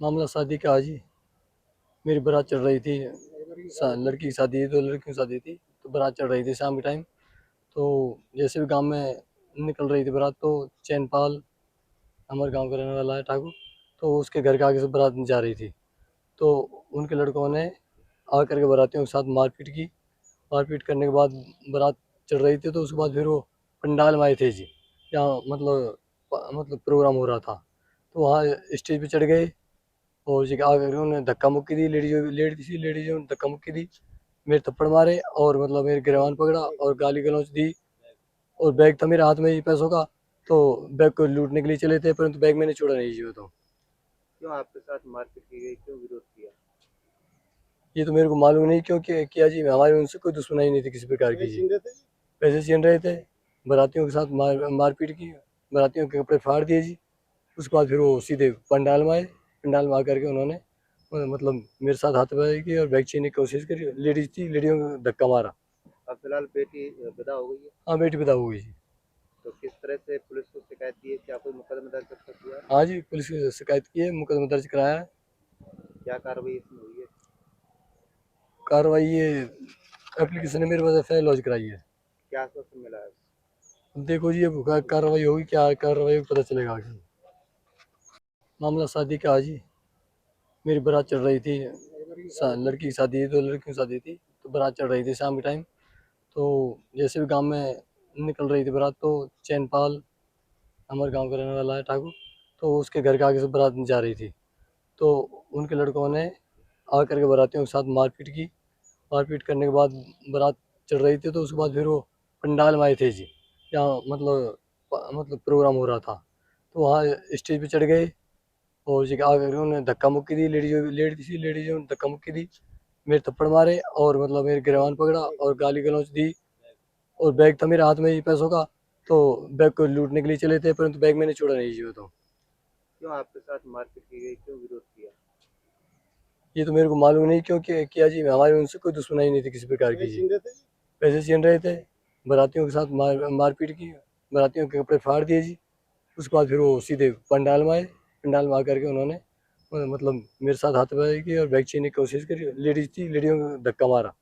मामला शादी का आज ही मेरी बारात चल रही थी। लड़की की शादी थी, तो लड़की की शादी थी, तो बारात चल रही थी शाम के टाइम। तो जैसे भी गांव में निकल रही थी बारात, तो चैनपाल हमारे गांव का रहने वाला है ठाकुर, तो उसके घर के आगे से बारात जा रही थी। तो उनके लड़कों ने आकर के बारातियों के साथ मारपीट की। मारपीट करने के बाद बारात चल रही थी, तो उसके बाद फिर वो पंडाल में आए थे जी, जहाँ मतलब प्रोग्राम हो रहा था। तो वहाँ स्टेज पे चढ़ गए और जी आकर उन्होंने धक्का मुक्की दी। लेडीजों ने धक्का मुक्की दी, मेरे थप्पड़ मारे और मतलब मेरे गिरबान पकड़ा और गाली गलौज दी। और बैग था मेरे हाथ में ही पैसों का, तो बैग को लूटने के लिए चले थे, परंतु बैग मैंने छोड़ा नहीं जी। वो तो क्यों आपके साथ मारपीट की गई, क्यों विरोध किया? ये तो मेरे को मालूम नहीं क्यों किया जी। हमारी उनसे कोई दुश्मनी नहीं थी किसी प्रकार की जी। पैसे छीन रहे थे, बारातियों के साथ मारपीट की, बारातियों के कपड़े फाड़ दिए जी। उसके बाद फिर वो सीधे पंडाल में आए। पंडाल में आकर के उन्होंने मतलब मेरे साथ हाथापाई की और बैग छीनने की कोशिश करी। लेडीज थी, लेडियों को धक्का मारा। अब फिलहाल बेटी विदा हो गई है, हाँ, बेटी पिता हुई जी। तो किस तरह से पुलिस को शिकायत दी है? क्या कोई मुकदमा दर्ज कर दिया है? हाँ जी, पुलिस की शिकायत की है, मुकदमा दर्ज कराया है। क्या कार्रवाई इसमें हुई है? कार्रवाई ये एप्लीकेशन है मेरे पास, एफ आई आर लॉन्च कराई है। क्या आश्वासन मिला है? अब देखो जी, अब कार्रवाई होगी, क्या कार्रवाई होगी पता चलेगा आगे। मामला शादी का आज ही मेरी बारात चल रही थी। लड़की की शादी थी, तो लड़की की शादी थी, तो बारात चल रही थी शाम के टाइम। तो जैसे भी गांव में निकल रही थी बारात, तो चैनपाल हमारे गांव का रहने वाला है ठाकुर, तो उसके घर के आगे से बारात जा रही थी। तो उनके लड़कों ने आकर के बारातियों के साथ मारपीट की। मारपीट करने के बाद बारात चल रही थी, तो उसके बाद फिर वो पंडाल में आए थे जी, जहाँ मतलब प्रोग्राम हो रहा था। तो वहाँ स्टेज पे चढ़ गए और जी आकर उन्होंने धक्का मुक्की दी। लेडीजों ने धक्का मुक्की दी, मेरे थप्पड़ मारे और मतलब मेरे गिरबान पकड़ा और गाली गलौज दी। और बैग था मेरे हाथ में ही पैसों का, तो बैग को लूटने के लिए चले थे, परंतु बैग मैंने छोड़ा नहीं जी। वो तो क्यों आपके साथ मारपीट की गई, क्यों विरोध किया? ये तो मेरे को मालूम नहीं क्यों किया जी। हमारी उनसे कोई दुश्मनी नहीं थी किसी प्रकार की जी। पैसे छीन रहे थे, बारातियों के साथ मारपीट की, बारातियों के कपड़े फाड़ दिए जी। उसके बाद फिर वो सीधे पंडाल में आए। पंडाल में आकर के उन्होंने मतलब मेरे साथ हाथापाई की और बैग छीनने की कोशिश करी। लेडीज थी, लेडियों को धक्का मारा।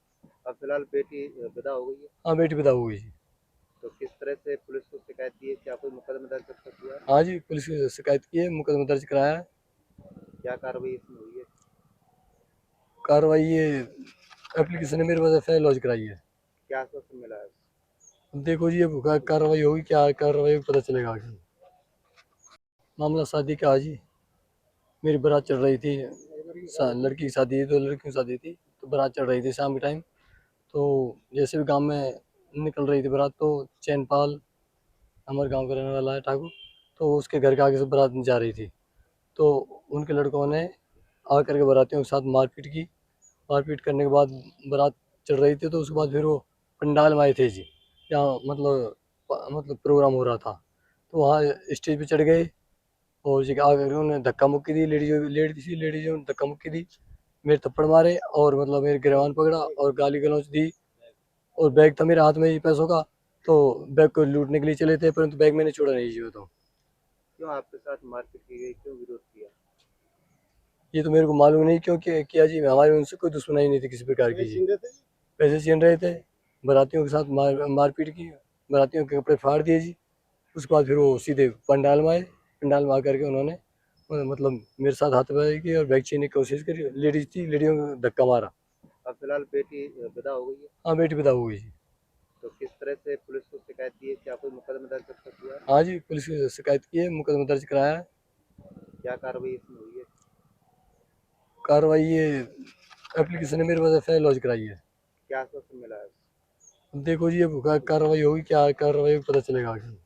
अब फिलहाल बेटी विदा हो गई है, हाँ, बेटी पिता हुई जी। तो किस तरह से पुलिस को शिकायत दी है? क्या कोई मुकदमा दर्ज कर दिया है? हाँ जी, पुलिस की शिकायत की है, मुकदमा दर्ज कराया है। क्या कार्रवाई इसमें हुई है? कार्रवाई ये एप्लीकेशन है मेरे पास, एफ आई आर लॉन्च कराई है। क्या आश्वासन मिला है? अब देखो जी, अब कार्रवाई होगी, क्या कार्रवाई होगी पता चलेगा आगे। मामला शादी का आज ही मेरी बारात चल रही थी। लड़की की शादी थी, तो लड़की की शादी थी, तो बारात चल रही थी शाम के टाइम। तो जैसे भी गांव में निकल रही थी बारात, तो चैनपाल हमारे गांव का रहने वाला है ठाकुर, तो उसके घर के आगे से बारात जा रही थी। तो उनके लड़कों ने आकर के बारातियों के साथ मारपीट की। मारपीट करने के बाद बारात चल रही थी, तो उसके बाद फिर वो पंडाल में आए थे जी, जहाँ मतलब प्रोग्राम हो रहा था। तो वहाँ स्टेज पे चढ़ गए और जी आकर उन्होंने धक्का मुक्की दी। लेडीजों ने धक्का मुक्की दी, मेरे थप्पड़ मारे और मतलब मेरे गिरबान पकड़ा और गाली गलौज दी। और बैग था मेरे हाथ में ही पैसों का, तो बैग को लूटने के लिए चले थे, परंतु बैग मैंने छोड़ा नहीं जी। वो तो क्यों आपके साथ मारपीट की गई, क्यों विरोध किया? ये तो मेरे को मालूम नहीं क्यों किया जी। हमारी उनसे कोई दुश्मनी नहीं थी किसी प्रकार की जी। पैसे छीन रहे थे, बारातियों के साथ मारपीट की, बारातियों के कपड़े फाड़ दिए जी। उसके बाद फिर वो सीधे पंडाल में आए। पंडाल में आकर के उन्होंने मतलब मेरे साथ हाथापाई की और बैग छीनने की कोशिश करी। लेडीज थी, लेडियों को धक्का मारा। अब फिलहाल बेटी विदा हो गई है, हाँ, बेटी पिता हुई जी। तो किस तरह से पुलिस को शिकायत दी है? क्या कोई मुकदमा दर्ज कर दिया है? हाँ जी, पुलिस की शिकायत की है, मुकदमा दर्ज कराया है। क्या कार्रवाई इसमें हुई है? कार्रवाई ये एप्लीकेशन है मेरे पास, एफ आई आर लॉन्च कराई है। क्या आश्वासन मिला है? अब देखो जी, अब कार्रवाई होगी, क्या कार्रवाई होगी पता चलेगा आगे।